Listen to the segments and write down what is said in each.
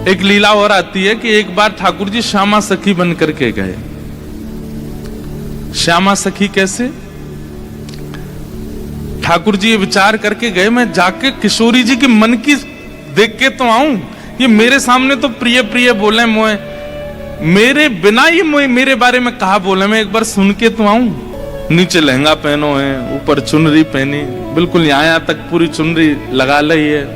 एक लीला और आती है कि एक बार ठाकुर जी श्यामा सखी बन करके गए। श्यामा सखी कैसे? ठाकुर जी ये विचार करके गए, मैं जाके किशोरी जी के मन की देख के तो आऊं, ये मेरे सामने तो प्रिय प्रिय बोले मोए, मेरे बिना ये मोए मेरे बारे में कहा बोले, मैं एक बार सुन के तो आऊं। नीचे लहंगा पहनो है, ऊपर चुनरी पहनी, बिल्कुल यहाँ तक पूरी चुनरी लगा ली है,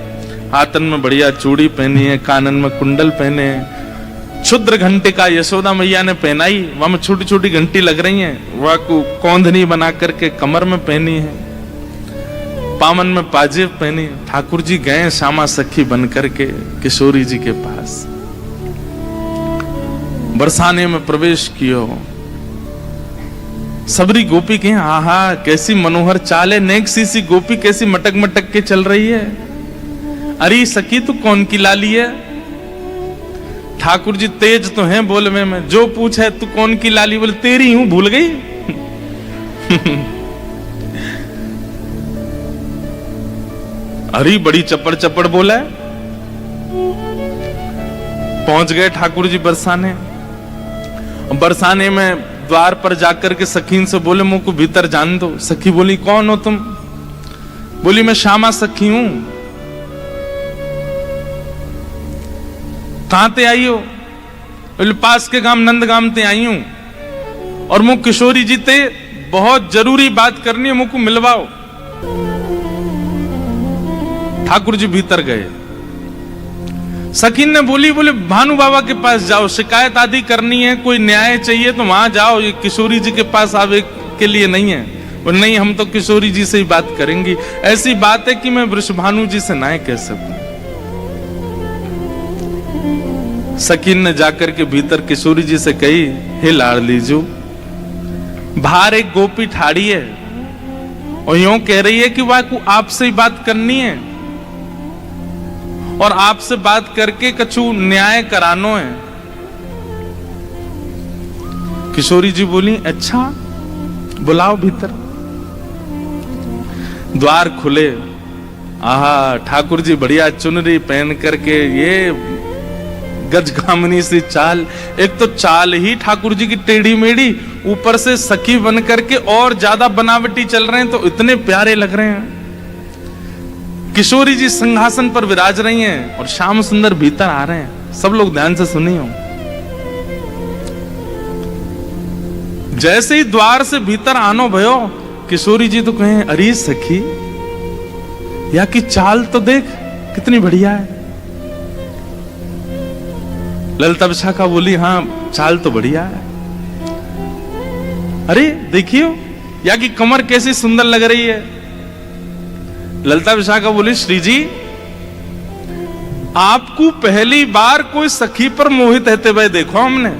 हाथन में बढ़िया चूड़ी पहनी है, कानन में कुंडल पहने हैं, क्षुद्र घंटे का यशोदा मैया ने पहनाई, वहां में छोटी छोटी घंटी लग रही है, वह को कौंधनी बना करके कमर में पहनी है, पामन में पाजेब पहनी। ठाकुर जी गए श्यामा सखी बन करके किशोरी जी के पास, बरसाने में प्रवेश कियो। सबरी गोपी के आहा कैसी मनोहर चाल है, नेक सी गोपी कैसी मटक मटक के चल रही है। अरे सखी तू कौन की लाली है? ठाकुर जी तेज तो हैं बोलवे में, जो पूछे तू कौन की लाली, बोले तेरी हूं, भूल गई। अरे बड़ी चपड़ चपड़ बोला है। पहुंच गए ठाकुर जी बरसाने। बरसाने में द्वार पर जाकर के सखीन से बोले मुझको भीतर जान दो। सखी बोली कौन हो तुम? बोली मैं श्यामा सखी हूं। कहां ते आई हो? बोले पास के गांव नंद गांव ते आई हूं, और मुझ किशोरी जी ते बहुत जरूरी बात करनी है, मुझको मिलवाओ। ठाकुर जी भीतर गए। सखीन ने बोली बोले भानु बाबा के पास जाओ, शिकायत आदि करनी है, कोई न्याय चाहिए तो वहां जाओ, ये किशोरी जी के पास आवे के लिए नहीं है। बोले नहीं, हम तो किशोरी जी से ही बात करेंगी। ऐसी बात है कि मैं वृषभानु जी से ना कह सकूं। सकीन ने जाकर के भीतर किशोरी जी से कही, हे लाडली जो, बाहर एक गोपी ठाड़ी है और यूं कह रही है कि वह को आपसे ही बात करनी है और आपसे बात करके कछु न्याय करानो है। किशोरी जी बोली अच्छा बुलाओ भीतर। द्वार खुले। आहा ठाकुर जी बढ़िया चुनरी पहन करके, ये गजगामिनी सी चाल, एक तो चाल ही ठाकुर जी की टेढ़ी मेढ़ी, ऊपर से सखी बन करके और ज्यादा बनावटी चल रहे हैं, तो इतने प्यारे लग रहे हैं। किशोरी जी सिंहासन पर विराज रही हैं और श्याम सुंदर भीतर आ रहे हैं। सब लोग ध्यान से सुनिए। जैसे ही द्वार से भीतर आनो भयो, किशोरी जी तो कहें अरे सखी या की चाल तो देख कितनी बढ़िया है। ललिता विशाखा बोली हाँ चाल तो बढ़िया है। अरे देखियो या की कमर कैसी सुंदर लग रही है। ललिता विशाखा बोली श्री जी आपको पहली बार कोई सखी पर मोहित रहते हुए देखो हमने।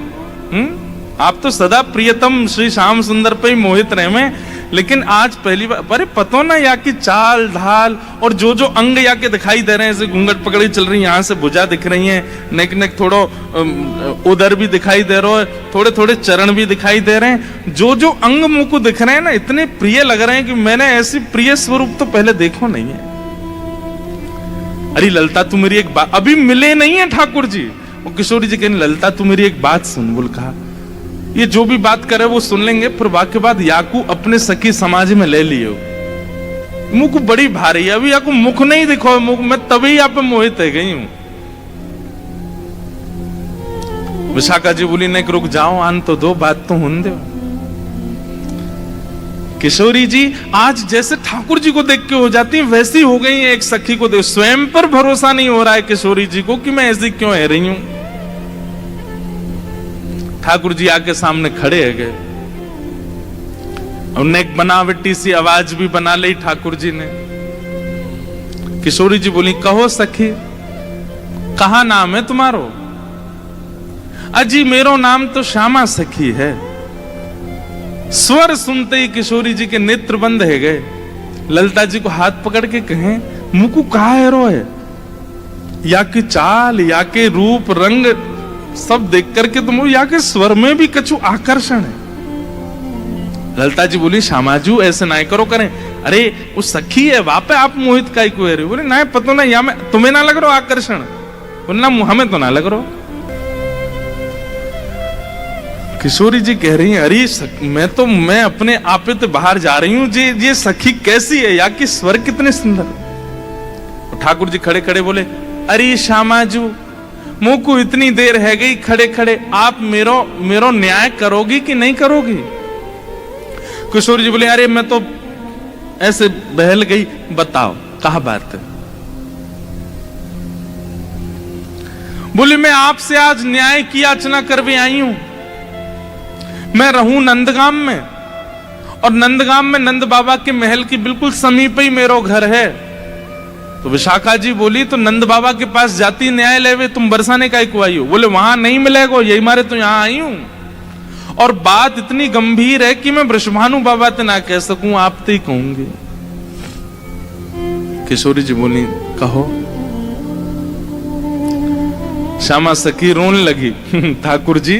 आप तो सदा प्रियतम श्री श्याम सुंदर पे ही मोहित रहे में, लेकिन आज पहली बार। अरे पतो ना या की चाल ढाल और जो जो अंग या के दिखाई दे रहे हैं, जैसे घूंघट पकड़ी चल रही है, यहाँ से भुजा दिख रही है, नेक नेक थोड़ो उधर भी दिखाई दे रहा है, थोड़े थोड़े चरण भी दिखाई दे रहे हैं। जो जो अंग मुंह को दिख रहे हैं ना, इतने प्रिय लग रहे हैं कि मैंने ऐसी प्रिय स्वरूप तो पहले देखो नहीं है। अरे ललिता तू मेरी एक बात, अभी मिले नहीं है ठाकुर जी। वो किशोरी जी कहने ललिता तू मेरी एक बात सुन। बोल कहा ये जो भी बात करे वो सुन लेंगे, फिर वाक्य बाद याकू अपने सखी समाज में ले लियो। मुख बड़ी भारी है, अभी याकू मुख नहीं दिखो, मुख मैं तभी यहाँ पे मोहित है गई हूं। विशाखा जी बोली नहीं रुक जाओ, आन तो दो, बात तो हुन दो। किशोरी जी आज जैसे ठाकुर जी को देख के हो जाती है, वैसी हो गई है एक सखी को देख। स्वयं पर भरोसा नहीं हो रहा है किशोरी जी को कि मैं ऐसी क्यों रह रही हूं। ठाकुर जी आके सामने खड़े है गए, उन्हें एक बनावटी सी आवाज भी बना ली ठाकुर जी ने। किशोरी जी बोली कहो सखी कहा नाम है तुम्हारो? अजी मेरो नाम तो श्यामा सखी है। स्वर सुनते ही किशोरी जी के नेत्र बंद है गए। ललिता जी को हाथ पकड़ के कहें मुकु कहा है रो है, या कि चाल या के रूप रंग सब देख करके तुम या के स्वर में भी कछु आकर्षण है। ललिता जी बोली श्यामाजू ऐसे ना करो करें। अरे वो सखी है वहां पे आप मोहित का ही को रहे। बोले ना पता ना या मैं तुम्हें ना लग रहा आकर्षण। वरना हमें तो ना लग रहा। किशोरी जी कह रही हैं, अरे मैं अपने आपे तो बाहर जा रही हूं, ये सखी कैसी है, या कि स्वर कितने सुंदर। ठाकुर जी खड़े खड़े बोले, अरे श्यामाजू मुंह को इतनी देर है गई खड़े खड़े, आप मेरो न्याय करोगी कि नहीं करोगी। किशोरी जी बोले, अरे मैं तो ऐसे बहल गई, बताओ कहा बात है। बोले, मैं आपसे आज न्याय की याचना करवे आई हूं। मैं रहूं नंदगाम में, और नंदगाम में नंद बाबा के महल की बिल्कुल समीप ही मेरा घर है। तो विशाखा जी बोली, तो नंद बाबा के पास जाती न्याय लेवे, तुम बरसाने का को आई हो। बोले, वहां नहीं मिलेगा, यही मारे तो यहां आई हूं। और बात इतनी गंभीर है कि मैं वृषभानु बाबा ते ना कह सकूं, आप ते ही कहूंगी। किशोरी जी बोली, कहो। श्यामा सखी रोने लगी, ठाकुर जी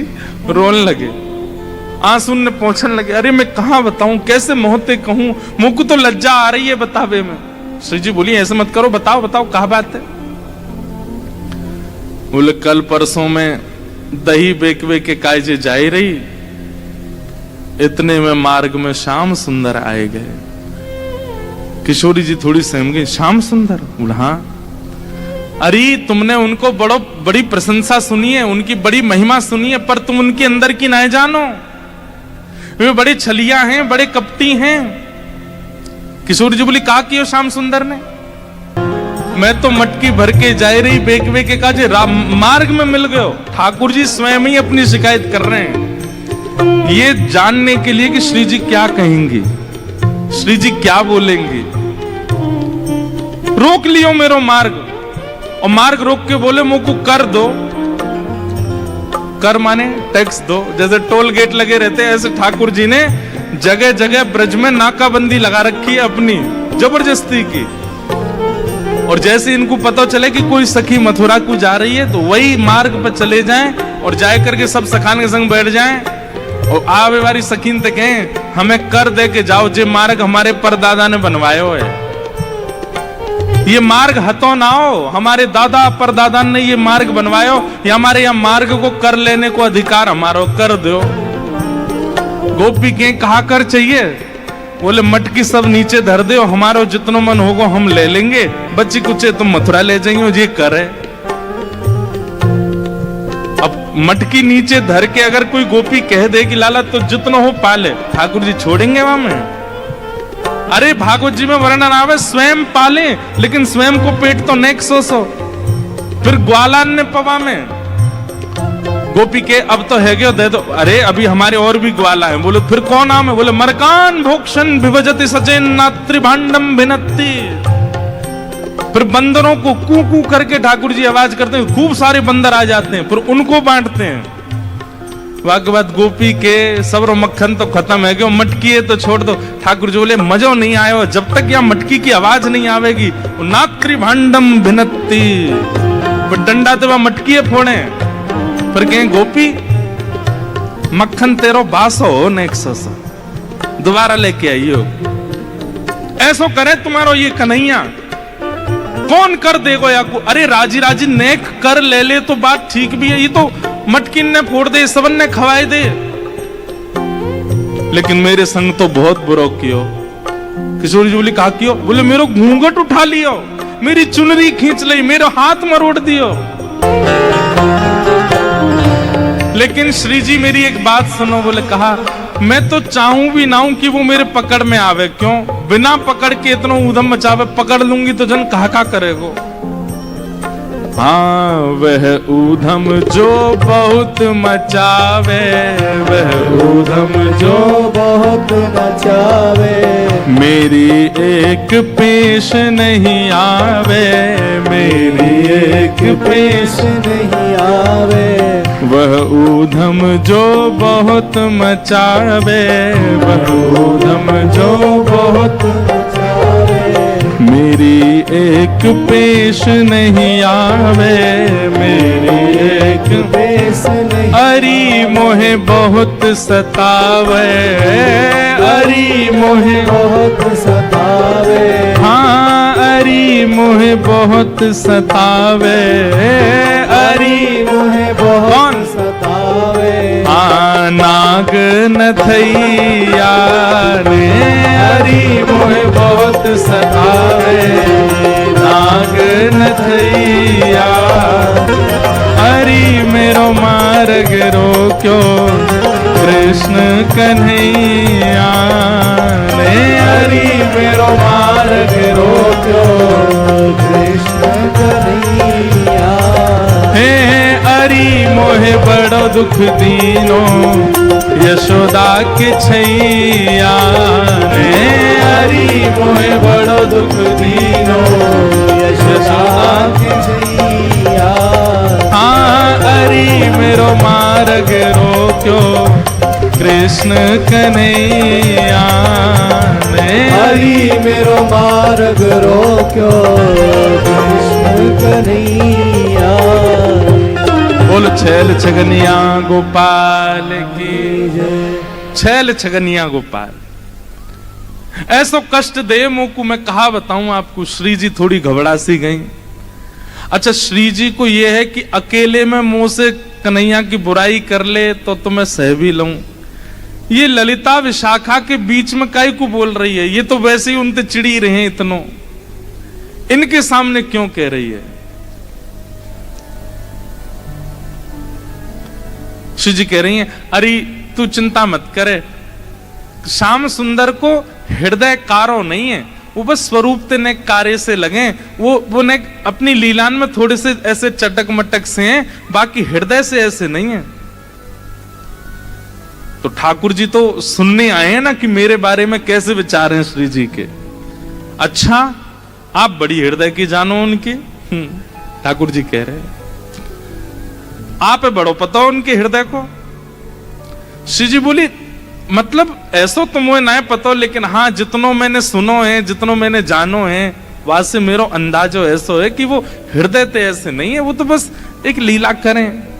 रोने लगे, आंसू ने पहुंचने लगे। अरे मैं कहां बताऊं, कैसे मोहते कहूं, मुंह को तो लज्जा आ रही है बतावे में। श्री जी बोली, ऐसे मत करो, बताओ बताओ कहा बात है। बोले, कल परसों में दही बेकवे के कायजे जाई रही, इतने में मार्ग में श्याम सुंदर आए गए। किशोरी जी थोड़ी सहम गई, श्याम सुंदर? बोला, हाँ। अरे तुमने उनको बड़ी प्रशंसा सुनी है, उनकी बड़ी महिमा सुनी है, पर तुम उनके अंदर की नहीं जानो। वे बड़े छलिया हैं, बड़े कपटी हैं। किशोरी जी बोली, कहा कियो श्याम सुंदर ने? मैं तो मटकी भर के जा रही बेकवे के काजे, मार्ग में मिल गए। ठाकुर जी स्वयं ही अपनी शिकायत कर रहे हैं, ये जानने के लिए कि श्री जी क्या कहेंगी, श्री जी क्या बोलेंगे। रोक लियो मेरो मार्ग, और मार्ग रोक के बोले, मुझको कर दो। कर माने टैक्स दो, जैसे टोल गेट लगे रहते हैं, ऐसे ठाकुर जी ने जगह जगह ब्रज में नाकाबंदी लगा रखी है अपनी जबरदस्ती की। और जैसे इनको पता चले कि कोई सखी मथुरा को जा रही है, तो वही मार्ग पर चले जाएं और जाए करके सब सखान के संग बैठ जाएं, और आवे वाली सखीन तक कहें, हमें कर दे के जाओ, जे मार्ग हमारे परदादा ने बनवायो है। ये मार्ग हतो ना हो, हमारे दादा परदादा ने ये मार्ग बनवायो, ये हमारे यहाँ मार्ग को कर लेने को अधिकार हमारो, कर दो। गोपी के कहा कर चाहिए? बोले, मटकी सब नीचे धर दो, हमारो जितनो मन होगो हम ले लेंगे, बच्ची कुचे तुम मथुरा ले जाएंगे, ये करे। अब मटकी नीचे धर के अगर कोई गोपी कह दे कि लाला तो जितनो हो पाले, ठाकुर जी छोड़ेंगे वहां में? अरे भागवत जी में वर्णन आवे, स्वयं पाले, लेकिन स्वयं को पेट तो नेक सो। फिर ग्वालान ने पवा में गोपी के, अब तो है गयो दे दो। अरे अभी हमारे और भी ग्वाला हैं। बोले, फिर कौन नाम है? बोले, मरकान भोक्षण विभजति सचेन नात्री भांडम भिनत्ति। फिर बंदरों को कू कू करके ठाकुर जी आवाज करते हैं, खूब सारे बंदर आ जाते हैं, फिर उनको बांटते हैं। वाक बाद गोपी के सब्र मक्खन तो खत्म है, क्यों मटकी है तो छोड़ दो। ठाकुर जी बोले, मजो नहीं आयो, जब तक यहाँ मटकी की आवाज नहीं आवेगी। नात्री भांडम भिनत्ति, डंडा तो वह मटकी फोड़े। फिर कहें, गोपी मक्खन तेरो बासो हो नेक्सो, दोबारा लेके आइयो। ऐसो करे तुम्हारो ये कन्हैया, कौन कर देगो या को? अरे राजी राजी नेक कर ले तो बात ठीक भी है, ये तो मटकिन ने फोड़ दे, सबन ने खवाए दे, लेकिन मेरे संग तो बहुत बुरा कियो। किशोरी जी बोली, कहा कियो? बोले, मेरो घूंघट उठा लियो, मेरी चुनरी खींच ली, मेरा हाथ मरोड़ दियो। लेकिन श्री जी मेरी एक बात सुनो। बोले, कहा, मैं तो चाहूं भी ना हूं कि वो मेरे पकड़ में आवे। क्यों? बिना पकड़ के इतना उधम मचावे, पकड़ लूंगी तो जन कहा करेगो। हाँ, वह ऊधम जो बहुत मचावे, वह ऊधम जो बहुत मचावे, मेरी एक पेश नहीं आवे, मेरी एक पेश नहीं आवे। वह ऊधम जो बहुत मचावे, वह ऊधम जो बहुत मचावे, मेरी एक पेश नहीं आवे, मेरी एक पेश नहीं। अरी मोहे बहुत सतावे, अरी मोहे बहुत सतावे, हाँ अरी मोहे बहुत सतावे, हरि मोहे बहुत सतावे। नाग नथैया रे, हरि मोहे बहुत सतावे, नाग नथैया। हरि मेरो मार्ग रोक्यो, कृष्ण कन्हैया रे, हरि मेरो मार्ग रोक्यो, कृष्ण कन्हैया। हे हरि मोहे बड़ो दुख दीनो, यशोदा के छैया रे, हरि मोहे बड़ो दुख दीनो, यशोदा के छैया। हाँ हरि मेरो मार्ग रोक्यो, कृष्ण कन्हैया रे, हरि मेरो मार्ग रोक्यो, कृष्ण कन्हैया। बोल छैल छगनिया गोपाल की जय। छैल छगनिया गोपाल। ऐसो कष्ट दे मुझको, मैं कहा बताऊं आपको। श्री जी थोड़ी घबरा सी गई। अच्छा, श्री जी को यह है कि अकेले में मुंह से कन्हैया की बुराई कर ले तो मैं सह भी लूं। ये ललिता विशाखा के बीच में काहे को बोल रही है? ये तो वैसे ही उनसे चिड़ी रहे हैं इतनों, इनके सामने क्यों कह रही है? श्री जी कह रही हैं, अरे तू चिंता मत करे, श्याम सुंदर को हृदय कारो नहीं है, वो बस स्वरूप ते ने कार्य से लगे, वो ने अपनी लीलान में थोड़े से ऐसे चटक मटक से हैं, बाकी हृदय से ऐसे नहीं है। तो ठाकुर जी तो सुनने आए हैं ना कि मेरे बारे में कैसे विचार हैं श्री जी के। अच्छा, आप बड़ी हृदय की जानो उनकी। ठाकुर जी कह रहे हैं, आप बड़ो पता हो उनके हृदय को। श्री जी बोली, मतलब ऐसो तो मुझे ना पता, लेकिन हाँ जितनों मैंने सुनो है, जितनों मैंने जानो है, वहां से मेरो अंदाजो ऐसो है कि वो हृदय ते ऐसे नहीं है, वो तो बस एक लीला करें।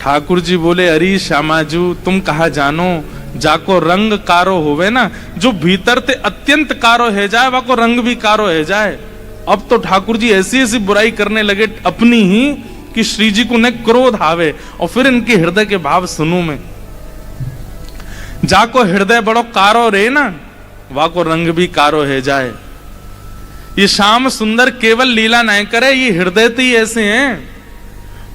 ठाकुर जी बोले, अरे श्यामाजू तुम कहा जानो, जाको रंग कारो होवे ना, जो भीतर ते अत्यंत कारो है जाए, वाको रंग भी कारो है जाए। अब तो ठाकुर जी ऐसी ऐसी बुराई करने लगे अपनी ही कि श्री जी को न क्रोध आवे, और फिर इनके हृदय के भाव सुनूं मैं। जाको हृदय बड़ो कारो रे ना, वाको रंग भी कारो है जाए। ये श्याम सुंदर केवल लीला नहीं करे, ये हृदय तो ही ऐसे हैं।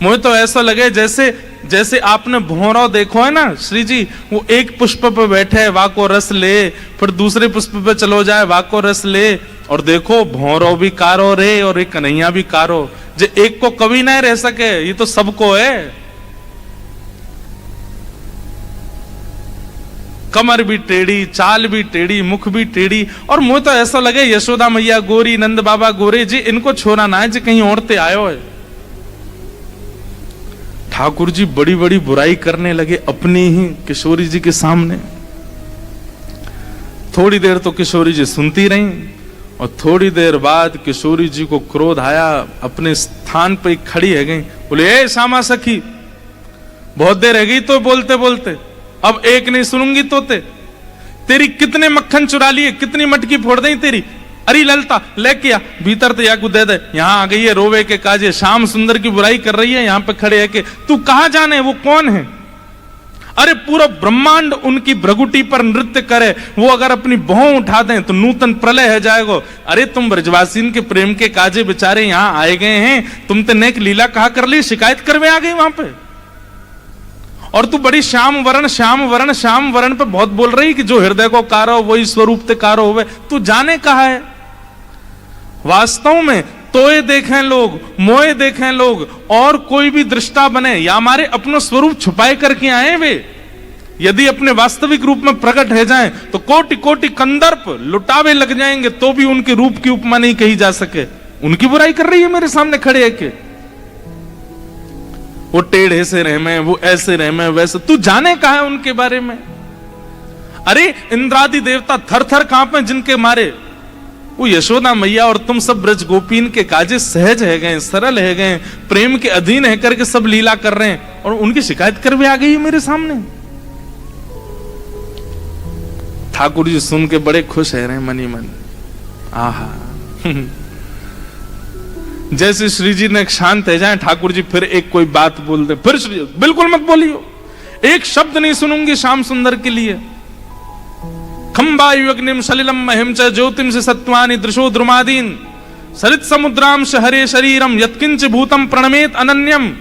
मुझे तो ऐसा लगे जैसे आपने भौरा देखो है ना श्री जी, वो एक पुष्प पे बैठे है, वाको रस ले, फिर दूसरे पुष्प पे चलो जाए, वाको रस ले, और देखो भौरो भी कारो रे और एक कन्हैया भी कारो। जो एक को कभी नहीं रह सके, ये तो सबको है। कमर भी टेढ़ी, चाल भी टेढ़ी, मुख भी टेढ़ी, और मुझे तो ऐसा लगे यशोदा मैया गोरी, नंद बाबा गोरे जी, इनको छोड़ा ना है जी कहीं औरते आयो है। ठाकुर जी बड़ी बड़ी बुराई करने लगे अपनी ही किशोरी जी के सामने। थोड़ी देर तो किशोरी जी सुनती रहीं, और थोड़ी देर बाद किशोरी जी को क्रोध आया, अपने स्थान पे खड़ी है गई, बोले, ए श्यामा सखी, बहुत देर है गई तो बोलते बोलते, अब एक नहीं सुनूंगी तो तेरी कितने मक्खन चुरा लिए, कितनी मटकी फोड़ दी तेरी। अरे ललता लेके आ, भीतर तो याकू दे दे। यहां आ गई है रोवे के काजे, श्याम सुंदर की बुराई कर रही है, यहां पे खड़े है के तू कहां जाने वो कौन है? अरे पूरा ब्रह्मांड उनकी भ्रगुटी पर नृत्य करे, वो अगर अपनी भौं उठा दें तो नूतन प्रलय है जाएगा। अरे तुम ब्रजवासीन के प्रेम के काजे बेचारे यहां आए गए हैं, तुम तो नेक लीला कहा कर ली, शिकायत करवे आ गई वहां पे, और तू बड़ी श्याम वरण श्याम वरण श्याम वरण पे बहुत बोल रही कि जो हृदय को कारो वही स्वरूप ते कारो होवे। तू जाने कहा है? वास्तव में तोए देखें लोग, मोए देखें लोग, और कोई भी दृष्टा बने या हमारे अपना स्वरूप छुपाए करके आए वे, यदि अपने वास्तविक रूप में प्रकट है जाएं तो कोटि कोटि कंदर्प लुटावे लग जाएंगे, तो भी उनके रूप की उपमा नहीं कही जा सके। उनकी बुराई कर रही है मेरे सामने खड़े है के वो टेढ़े से रहमे, वो ऐसे रहमे, वैसे। तू जाने कहा है उनके बारे में? अरे इंद्रादि देवता थर थर कांपे जिनके मारे। वो यशोदा मैया और तुम सब ब्रज गोपीन के काजे सहज है गए, सरल है गए, प्रेम के अधीन है करके सब लीला कर रहे हैं, और उनकी शिकायत कर भी आ गई है मेरे सामने। ठाकुर जी सुन के बड़े खुश है रहे मनी मन। आहा जैसे श्री जी ने शांत है जाए, ठाकुर जी फिर एक कोई बात बोल दे, फिर श्री बिल्कुल मत बोलियो, एक शब्द नहीं सुनूंगी श्याम सुंदर के लिए। खंबायुग्निम सलिलम महिम च ज्योतिम से सत्वानि दृशो द्रुमादीन सरित समुद्राम हरे शरीरम यत्किंच भूतम प्रणमेत अनन्यम।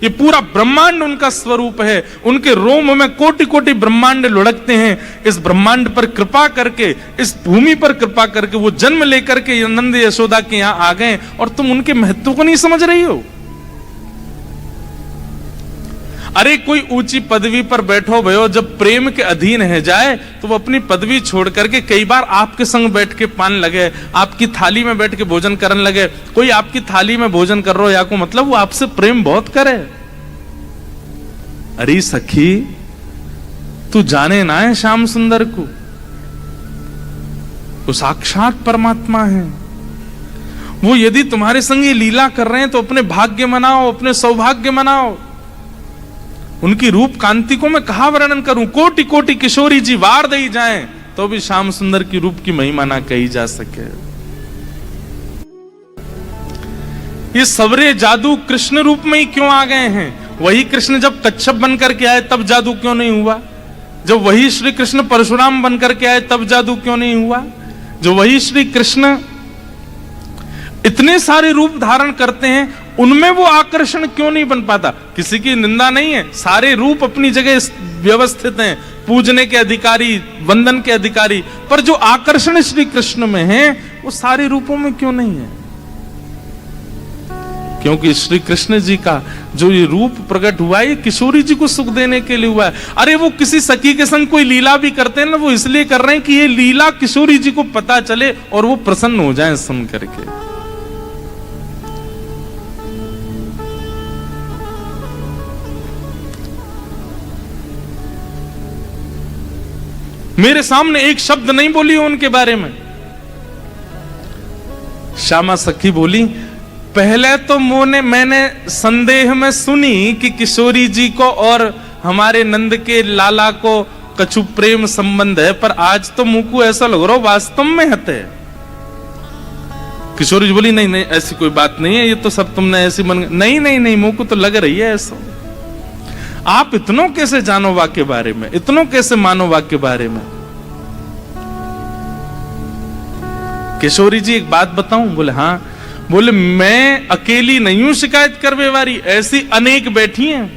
ये पूरा ब्रह्मांड उनका स्वरूप है, उनके रोम में कोटि कोटि ब्रह्मांड लुढ़कते हैं। इस ब्रह्मांड पर कृपा करके, इस भूमि पर कृपा करके वो जन्म लेकर के नंद यशोदा के यहां आ गए, और तुम उनके महत्व को नहीं समझ रही हो। अरे कोई ऊंची पदवी पर बैठो भयो, जब प्रेम के अधीन है जाए तो वो अपनी पदवी छोड़ करके कई बार आपके संग बैठ के पान लगे, आपकी थाली में बैठ के भोजन करने लगे। कोई आपकी थाली में भोजन कर रहा हो या को मतलब वो आपसे प्रेम बहुत करे। अरे सखी तू जाने ना है श्याम सुंदर को, वो साक्षात परमात्मा है। वो यदि तुम्हारे संग ये लीला कर रहे हैं तो अपने भाग्य मनाओ, अपने सौभाग्य मनाओ। उनकी रूप कांति को मैं कहा वर्णन करूं, कोटि कोटि किशोरी जी वार दई जाएं तो भी श्याम सुंदर की रूप की महिमा ना कही जा सके। ये सवरे जादू कृष्ण रूप में ही क्यों आ गए हैं? वही कृष्ण जब कच्छप बनकर के आए तब जादू क्यों नहीं हुआ? जब वही श्री कृष्ण परशुराम बनकर के आए तब जादू क्यों नहीं हुआ? जो वही श्री कृष्ण इतने सारे रूप धारण करते हैं, उनमें वो आकर्षण क्यों नहीं बन पाता? किसी की निंदा नहीं है, सारे रूप अपनी जगह व्यवस्थित हैं, पूजने के अधिकारी, वंदन के अधिकारी, पर जो आकर्षण श्री कृष्ण में है वो सारे रूपों में क्यों नहीं है? क्योंकि श्री कृष्ण जी का जो ये रूप प्रकट हुआ है, ये किशोरी जी को सुख देने के लिए हुआ है। अरे वो किसी सखी के संग कोई लीला भी करते हैं ना, वो इसलिए कर रहे हैं कि ये लीला किशोरी जी को पता चले और वो प्रसन्न हो जाएं सुन करके। मेरे सामने एक शब्द नहीं बोली उनके बारे में। श्यामा सखी बोली, पहले तो मैंने संदेह में सुनी कि किशोरी जी को और हमारे नंद के लाला को कछु प्रेम संबंध है, पर आज तो मुंह को ऐसा लग रहा वास्तव में हते। किशोरी जी बोली, नहीं नहीं ऐसी कोई बात नहीं है, ये तो सब तुमने ऐसी मन। नहीं नहीं नहीं, मुंह को तो लग रही है ऐसा। आप इतनों कैसे जानो वाक्य बारे में, इतनों कैसे मानो वाक्य बारे में? किशोरी जी एक बात बताऊं? बोले हाँ। बोले मैं अकेली नहीं हूं शिकायत करवे वाली, ऐसी अनेक बैठी हैं।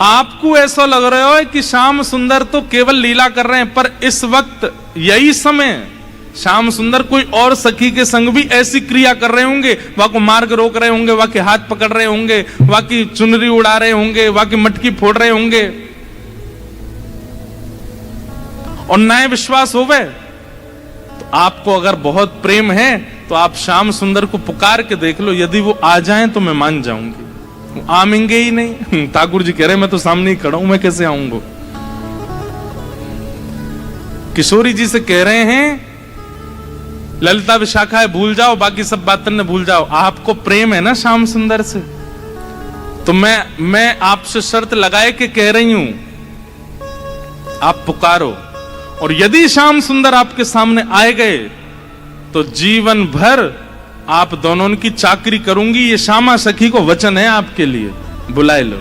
आपको ऐसा लग रहा है कि श्याम सुंदर तो केवल लीला कर रहे हैं, पर इस वक्त यही समय श्याम सुंदर कोई और सखी के संग भी ऐसी क्रिया कर रहे होंगे। वहां को मार्ग रोक रहे होंगे, वहां के हाथ पकड़ रहे होंगे, वहां की चुनरी उड़ा रहे होंगे, वहां की मटकी फोड़ रहे होंगे, और नए विश्वास होवे। तो आपको अगर बहुत प्रेम है तो आप श्याम सुंदर को पुकार के देख लो, यदि वो आ जाएं तो मैं मान जाऊंगी। वो आमेंगे ही नहीं। ठाकुर जी कह रहे मैं तो सामने ही खड़ा हूं, मैं कैसे आऊंगा? किशोरी जी से कह रहे हैं ललिता विशाखा है भूल जाओ, बाकी सब बातें न भूल जाओ। आपको प्रेम है ना श्याम सुंदर से, तो मैं आपसे शर्त लगाए के कह रही हूं, आप पुकारो, और यदि श्याम सुंदर आपके सामने आए गए तो जीवन भर आप दोनों की चाकरी करूंगी। ये श्यामा सखी को वचन है आपके लिए, बुलाए लो।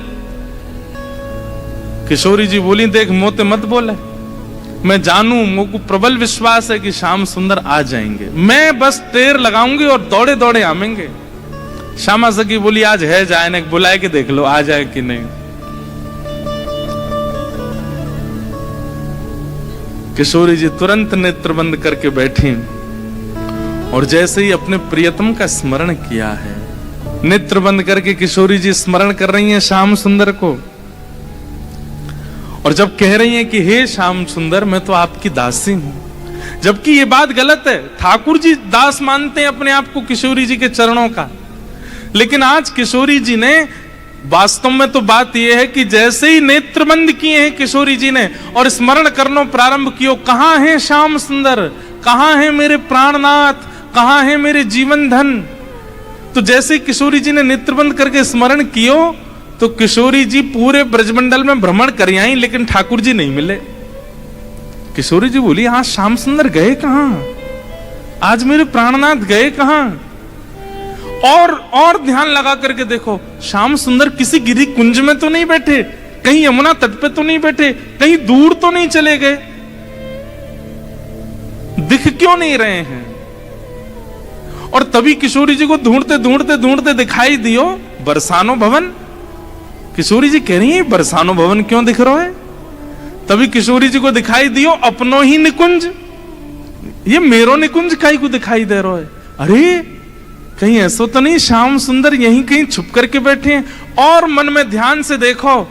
किशोरी जी बोली, देख मोते मत बोले, मैं जानू, मुझको प्रबल विश्वास है कि श्याम सुंदर आ जाएंगे, मैं बस टेर लगाऊंगी और दौड़े दौड़े आमेंगे। श्यामा सखी बोली, आज है जाए ना, बुलाए के देख लो आ जाए कि नहीं। किशोरी जी तुरंत नेत्र बंद करके बैठी, और जैसे ही अपने प्रियतम का स्मरण किया है, नेत्र बंद करके किशोरी जी स्मरण कर रही हैं श्याम सुंदर को, और जब कह रही हैं कि हे श्याम सुंदर मैं तो आपकी दासी हूं, जबकि ये बात गलत है। ठाकुर जी दास मानते हैं अपने आप को किशोरी जी के चरणों का, लेकिन आज किशोरी जी ने वास्तव में तो बात यह है कि जैसे ही नेत्र बंद किए हैं किशोरी जी ने और स्मरण करना प्रारंभ किया, कहां है श्याम सुंदर, कहां है मेरे प्राणनाथ, कहां है मेरे जीवन धन। तो जैसे किशोरी जी ने नेत्र बंद करके स्मरण कियो तो किशोरी जी पूरे ब्रजमंडल में भ्रमण कर आई, लेकिन ठाकुर जी नहीं मिले। किशोरी जी बोली, हाँ श्याम सुंदर गए कहां? आज मेरे प्राणनाथ गए कहां? और ध्यान लगा करके देखो, श्याम सुंदर किसी गिरी कुंज में तो नहीं बैठे, कहीं यमुना तट पे तो नहीं बैठे, कहीं दूर तो नहीं चले गए, दिख क्यों नहीं रहे हैं? और तभी किशोरी जी को ढूंढते ढूंढते ढूंढते दिखाई दियो बरसानो भवन। किशोरी जी कह रही है बरसानो भवन क्यों दिख रहा है? तभी किशोरी जी को दिखाई दियो अपनो ही निकुंज, ये मेरो निकुंज काई को दिखाई दे रहा है? अरे कहीं ऐसा तो नहीं श्याम सुंदर यहीं कहीं छुप करके बैठे हैं? और मन में ध्यान से देखो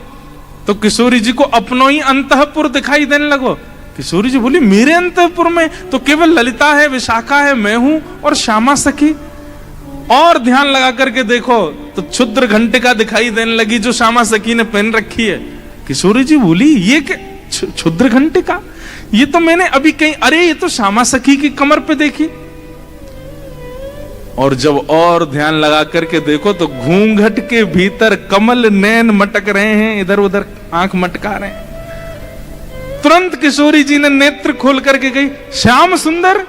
तो किशोरी जी को अपनो ही अंतःपुर दिखाई देने लगो। किशोरी जी बोली मेरे अंतःपुर में तो केवल ललिता है, विशाखा है, मैं हूं और श्यामा सखी। और ध्यान लगा करके देखो तो क्षुद्र घंटिका दिखाई देने लगी जो श्यामा सखी ने पहन रखी है। किशोरी जी बोली ये क्या क्षुद्र घंटिका? ये तो मैंने अभी कहीं, अरे ये तो श्यामा सखी की कमर पे देखी। और जब और ध्यान लगा करके देखो तो घूंघट के भीतर कमल नैन मटक रहे हैं, इधर उधर आंख मटका रहे हैं। तुरंत किशोरी जी ने नेत्र खोल करके गई, श्याम सुंदर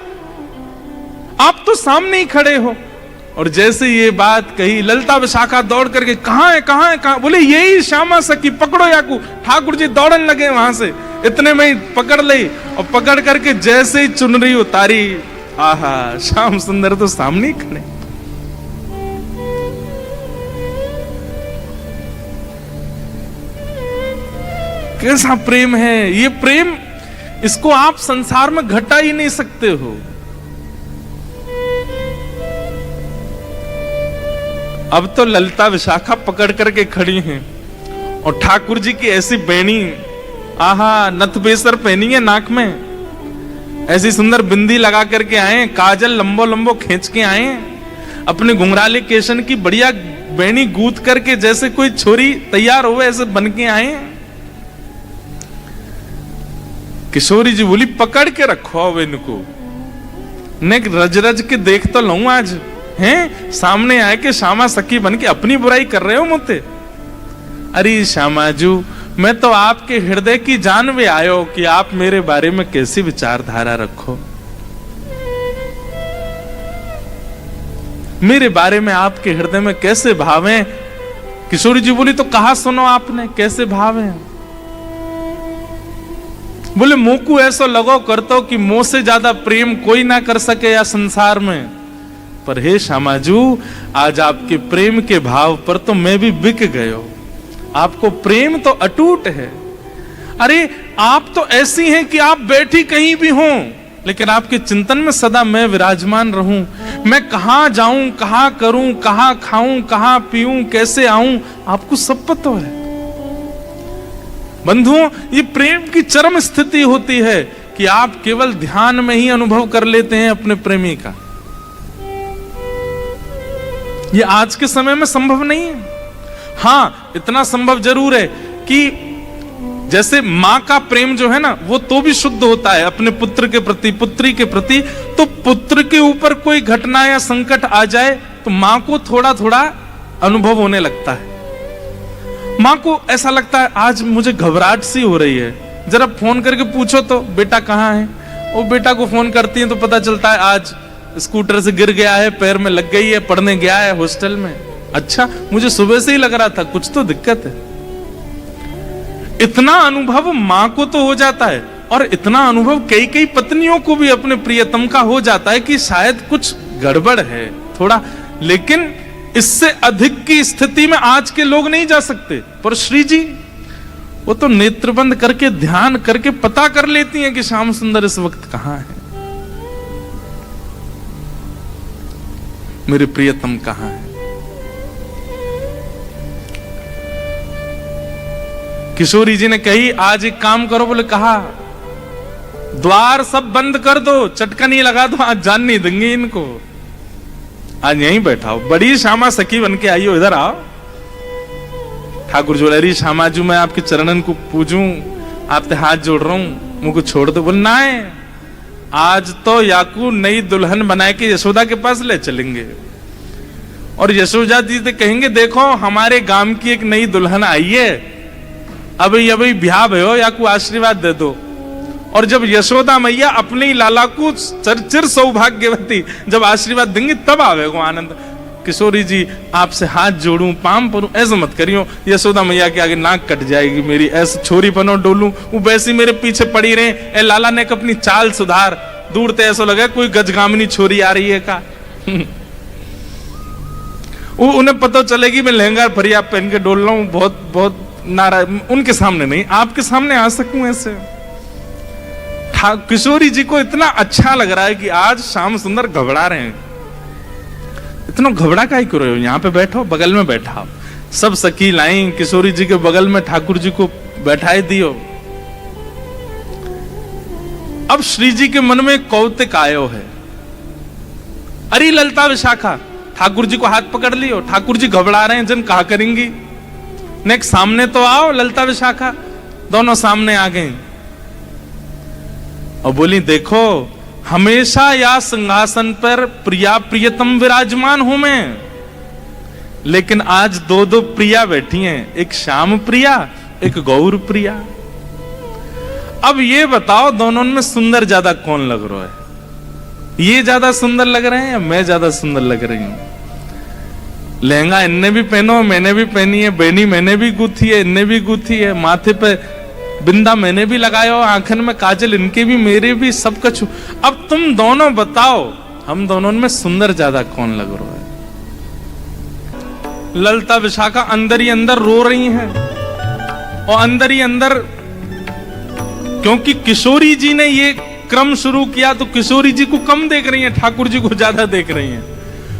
आप तो सामने ही खड़े हो। और जैसे ये बात कही ललिता विशाखा दौड़ करके कहां है कहां है कहां? बोले यही श्यामा सखी, पकड़ो याकू। ठाकुर जी दौड़न लगे वहां से, इतने में ही पकड़ ली और पकड़ करके जैसे ही चुनरी उतारी, आहा श्याम सुंदर तो सामने ही खड़े। कैसा प्रेम है ये प्रेम, इसको आप संसार में घटा ही नहीं सकते हो। अब तो ललिता विशाखा पकड़ करके खड़ी हैं और ठाकुर जी की ऐसी बेणी, आहा नथ बेसर पहनी है नाक में, ऐसी सुंदर बिंदी लगा करके आए, काजल लंबो लंबो खींच के आए, अपने घुंघराले केशन की बढ़िया बेणी गूंथ करके जैसे कोई छोरी तैयार हो ऐसे बन के आए। किशोरी जी बोली पकड़ के रखो अब इनको, ने रज रज के देख तो लूं आज हैं, सामने आए के श्यामा सखी बन के अपनी बुराई कर रहे हो मुझे। अरे श्यामाजू मैं तो आपके हृदय की जान में आयो कि आप मेरे बारे में कैसी विचारधारा रखो, मेरे बारे में आपके हृदय में कैसे भाव हैं। किशोरी जी बोली तो कहा सुनो आपने कैसे भाव हैं? बोले मुंह को ऐसा लगो करतो कि मुंह से ज्यादा प्रेम कोई ना कर सके या संसार में। पर हे श्यामाजू आज आपके प्रेम के भाव पर तो मैं भी बिक गयो, आपको प्रेम तो अटूट है। अरे आप तो ऐसी हैं कि आप बैठी कहीं भी हों लेकिन आपके चिंतन में सदा मैं विराजमान रहूं। मैं कहां जाऊं, कहां करूं, कहां खाऊं, कहां पीऊं, कैसे आऊं, आपको सब पता है। बंधुओं ये प्रेम की चरम स्थिति होती है कि आप केवल ध्यान में ही अनुभव कर लेते हैं अपने प्रेमी का। ये आज के समय में संभव नहीं है। हाँ इतना संभव जरूर है कि जैसे मां का प्रेम जो है ना वो तो भी शुद्ध होता है अपने पुत्र के प्रति, पुत्री के प्रति। तो पुत्र के ऊपर कोई घटना या संकट आ जाए तो मां को थोड़ा थोड़ा अनुभव होने लगता है। मां को ऐसा लगता है आज मुझे घबराहट सी हो रही है, जरा फोन करके पूछो तो बेटा कहाँ है। वो बेटा को फोन करती है तो पता चलता है आज स्कूटर से गिर गया है, पैर में लग गई है, पढ़ने गया है हॉस्टल में। अच्छा मुझे सुबह से ही लग रहा था कुछ तो दिक्कत है। इतना अनुभव मां को तो हो जाता है और इतना अनुभव कई कई पत्नियों को भी अपने प्रियतम का हो जाता है कि शायद कुछ गड़बड़ है थोड़ा। लेकिन इससे अधिक की स्थिति में आज के लोग नहीं जा सकते। पर श्री जी वो तो नेत्रबंद करके ध्यान करके पता कर लेती हैं कि श्याम सुंदर इस वक्त कहां है, मेरे प्रियतम कहां है। किशोरी जी ने कही आज एक काम करो, बोले कहा द्वार सब बंद कर दो, चटकन ही लगा दो, आज जान नहीं देंगे इनको, आज यहीं बैठाओ। बड़ी श्यामा सखी बन के आई हो, इधर आओ। ठाकुर जोड़ेरी श्यामाजू मैं आपके चरणन को पूजूं, आपसे हाथ जोड़ रहा हूं, मुझको छोड़ दो। बोल ना है आज तो याकू नई दुल्हन बना के यशोदा के पास ले चलेंगे और यशोदा जी से कहेंगे देखो हमारे गांव की एक नई दुल्हन आई है, अभी अभी ब्याह भयो, याकू आशीर्वाद दे दो। और जब यशोदा मैया अपने ही लाला को चिर सौभाग्यवती जब आशीर्वाद देंगी तब आवेगो आनंद। किशोरी जी आपसे हाथ जोड़ूं पाम परूं ऐसा मत करियो, यशोदा मैया के आगे नाक कट जाएगी मेरी, ऐसे छोरी पनो डोलूं वो वैसी मेरे पीछे पड़ी रहे। ए लाला ने अपनी चाल सुधार, दूर ते ऐसा लगा कोई गजगामिनी छोरी आ रही है का। वो उन्हें पता चलेगी मैं लहंगा फरिया पहन के डोल रहा हूं, बहुत बहुत नाराज, उनके सामने नहीं आपके सामने आ सकूं ऐसे। किशोरी जी को इतना अच्छा लग रहा है कि आज श्याम सुंदर घबरा रहे हैं। इतना घबरा काहे क्यों रहे हो, यहाँ पे बैठो, बगल में बैठा। सब सखी लाई किशोरी जी के बगल में ठाकुर जी को बैठाए दियो। अब श्री जी के मन में कौतिक आयो है, अरे ललता विशाखा, ठाकुर जी को हाथ पकड़ लियो, ठाकुर जी घबरा रहे हैं जन कहा करेंगी, नेक्स्ट सामने तो आओ। ललता विशाखा दोनों सामने आ गए और बोली देखो हमेशा या सिंहासन पर प्रिया प्रियतम विराजमान हूं मैं, लेकिन आज दो दो प्रिया बैठी हैं, एक श्याम प्रिया एक गौर प्रिया। अब ये बताओ दोनों में सुंदर ज्यादा कौन लग रहा है, ये ज्यादा सुंदर लग रहे हैं या मैं ज्यादा सुंदर लग रही हूं। लहंगा इनने भी पहनो मैंने भी पहनी है, बेनी मैंने भी गूथी है इनने भी गूथी है, माथे पे बिंदा मैंने भी लगाया, आंखन में काजल इनके भी मेरे भी, सब कुछ। अब तुम दोनों बताओ हम दोनों में सुंदर ज्यादा कौन लग रहा है। ललता विशाखा अंदर ही अंदर रो रही हैं और अंदर ही अंदर, क्योंकि किशोरी जी ने ये क्रम शुरू किया तो किशोरी जी को कम देख रही हैं, ठाकुर जी को ज्यादा देख रही हैं,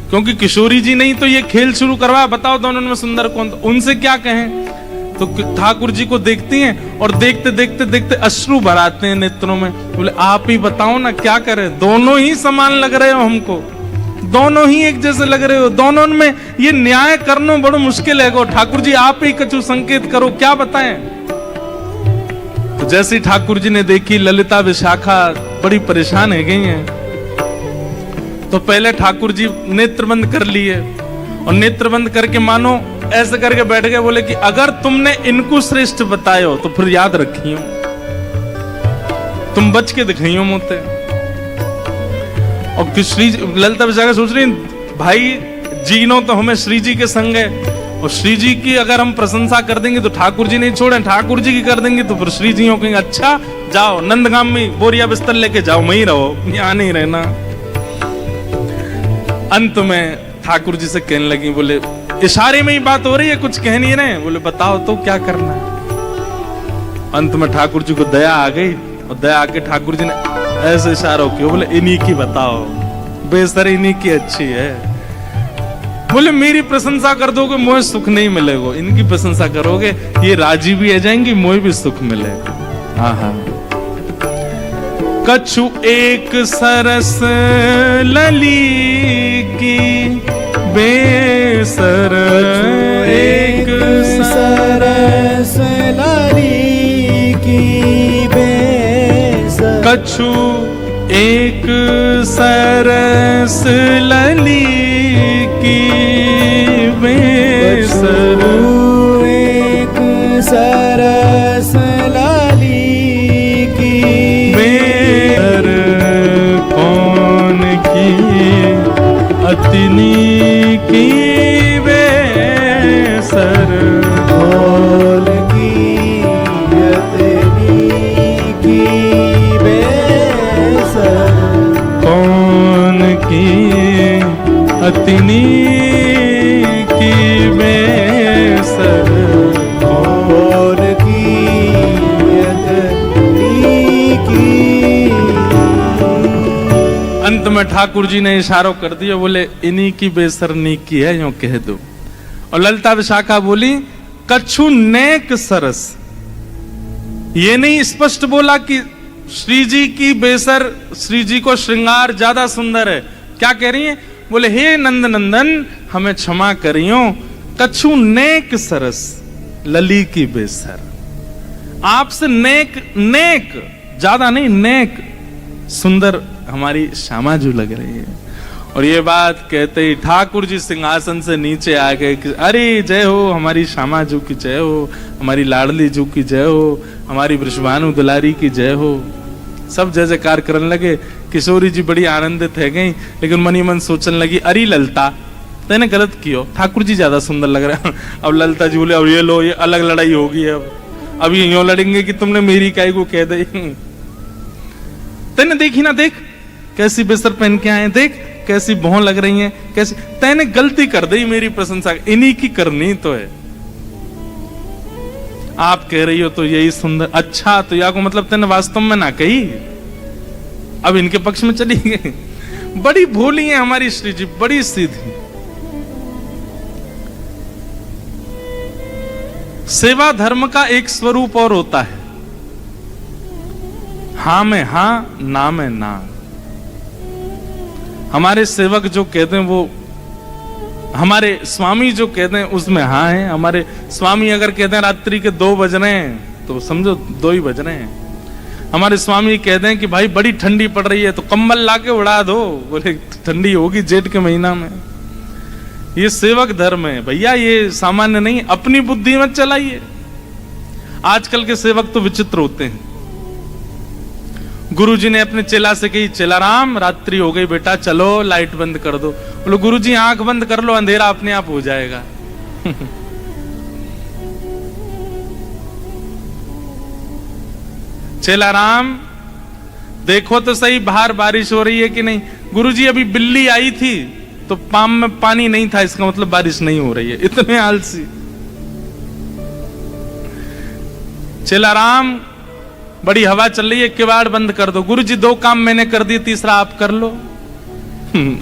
क्योंकि किशोरी जी नहीं तो ये खेल शुरू करवा। बताओ दोनों में सुंदर कौन, तो उनसे क्या कहें। तो ठाकुर जी को देखती हैं और देखते देखते देखते अश्रु भराते हैं नेत्रों में। बोले आप ही बताओ ना क्या करें, दोनों ही समान लग रहे हो हमको, दोनों ही एक जैसे लग रहे हो, दोनों में ये न्याय करना बड़ा मुश्किल है। ठाकुर जी आप ही कछु संकेत करो, क्या बताएं। तो जैसे ठाकुर जी ने देखी ललिता विशाखा बड़ी परेशान है गई हैं, तो पहले ठाकुर जी नेत्र बंद कर लिए और नेत्र बंद करके मानो ऐसे करके बैठ गए। बोले कि अगर तुमने इनको श्रेष्ठ बतायो तो फिर याद रखियो, तुम बच के दिखाइयो मोते। और श्री ललिता विशाखा सोच रही भाई जीनो तो हमें श्री जी के संग है, और श्री जी की अगर हम प्रशंसा कर देंगे तो ठाकुर जी नहीं छोड़े, ठाकुर जी की कर देंगे तो फिर श्री जी कहेंगे अच्छा जाओ नंदगाम में बोरिया बिस्तर लेके जाओ, वहीं रहो, यहाँ नहीं रहना। अंत में ठाकुर जी से कहने लगी, बोले इशारे में ही बात हो रही है, कुछ कह नहीं रहे। बोले बताओ तो क्या करना है। अंत में ठाकुर जी को दया आ गई और दया आके ठाकुर जी ने ऐसे इशारा किया, बोले इन्हीं की बताओ, बेसर इन्हीं की अच्छी है। बोले मेरी प्रशंसा कर दोगे मोहे सुख नहीं मिलेगा, इनकी प्रशंसा करोगे ये राजी भी आ जाएंगी, मोहे भी सुख मिलेगा। हाँ हाँ। कछु एक सरस लली की बेसर, एक सरस लली की बेसर, कछु एक सरस लली की बेसर, एक सरस लली की बेसर कौन की अतिनी की बेसर, कौन की अतिनी की बेसर, कौन की अतिनी की बेसर, कौन की अतिनी की। अंत में ठाकुर जी ने इशारों कर दिया, बोले इन्हीं की बेसरनी की है, यूं कह दो। और ललिता विशाखा बोली कछु नेक सरस, ये नहीं स्पष्ट बोला कि श्री जी की बेसर, श्री जी को श्रृंगार ज्यादा सुंदर है। क्या कह रही है, बोले हे नंद नंदन हमें क्षमा करियो, कछु नेक सरस लली की बेसर, आपसे नेक, नेक ज्यादा नहीं, नेक सुंदर हमारी श्यामाजू लग रही है। और ये बात कहते ही ठाकुर जी सिंहासन से नीचे आ गए कि अरे जय हो हमारी श्यामाजू की जय हो, हमारी लाडली जू की जय हो, हमारी वृषभानु दुलारी की जय हो। सब जय जयकार करने लगे। किशोरी जी बड़ी आनंदित है गई, लेकिन मनी मन सोचने लगी, अरे ललता तेने गलत कियो, ठाकुर जी ज्यादा सुंदर लग रहे हैं। अब ललता जी बोले, अब ये लो, ये अलग लड़ाई होगी, अब ये यूं लड़ेंगे कि तुमने मेरी काई को कह दी। तेने देखी ना, देख कैसी बेसर पहन के आए, देख कैसी भौं लग रही हैं, कैसी, तेने गलती कर दी मेरी प्रशंसा, इन्हीं की करनी तो है। आप कह रही हो तो यही सुंदर, अच्छा तो या को मतलब तेने वास्तव में ना कही, अब इनके पक्ष में चली गई। बड़ी भोली है हमारी श्री जी, बड़ी सीधी। सेवा धर्म का एक स्वरूप और होता है, हां में हां, ना में ना। हमारे सेवक जो कहते हैं वो, हमारे स्वामी जो कहते हैं उसमें हाँ है। हमारे स्वामी अगर कहते हैं रात्रि के 2 बज रहे हैं तो समझो 2 ही बज रहे हैं। हमारे स्वामी कहते हैं कि भाई बड़ी ठंडी पड़ रही है तो कंबल लाके उड़ा दो, बोले ठंडी होगी जेठ के महीना में। ये सेवक धर्म है भैया, ये सामान्य नहीं, अपनी बुद्धि मत चलाइए। आजकल के सेवक तो विचित्र होते हैं। गुरुजी ने अपने चेला से कही, चेला राम रात्रि हो गई बेटा, चलो लाइट बंद कर दो। बोलो गुरुजी आंख बंद कर लो, अंधेरा अपने आप हो जाएगा। चेला राम देखो तो सही बाहर बारिश हो रही है कि नहीं। गुरुजी अभी बिल्ली आई थी तो पाम में पानी नहीं था, इसका मतलब बारिश नहीं हो रही है। इतने आलसी। चेला राम बड़ी हवा चल रही है, किवाड़ बंद कर दो। गुरुजी 2 काम मैंने कर दिए, तीसरा आप कर लो।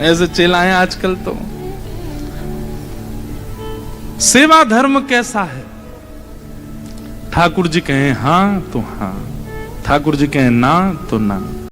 ऐसे चेला है आजकल तो। सेवा धर्म कैसा है? ठाकुर जी कहें हां तो हां, ठाकुर जी कहें ना तो ना।